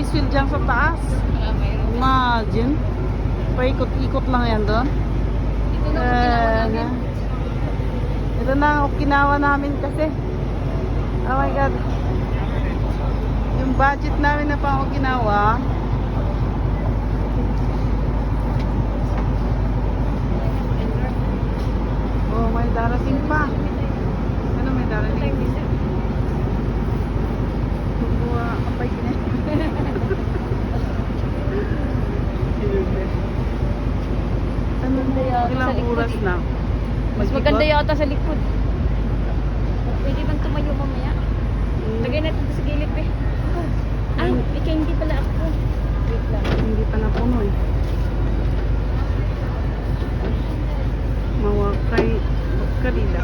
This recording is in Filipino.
Ferris wheel dyan sa taas. Mayroon. Imagine. Paikot-ikot lang yan doon. Ito na po ginawa namin. Ito na ang Okinawa namin kasi. Oh my God. Yung budget namin na pang Okinawa. Oh, may darating pa. Ano may darating? Buwa, kapay ka na. Ano mo? Ilang oras na? Mas maganda yata sa likod. Pwede bang tumayo mamaya? Lagay natin ito sa gilid eh. Ay, ikaw hindi pala ako. Wait lang. Hindi pa napuno eh. Mawakay. Kalila.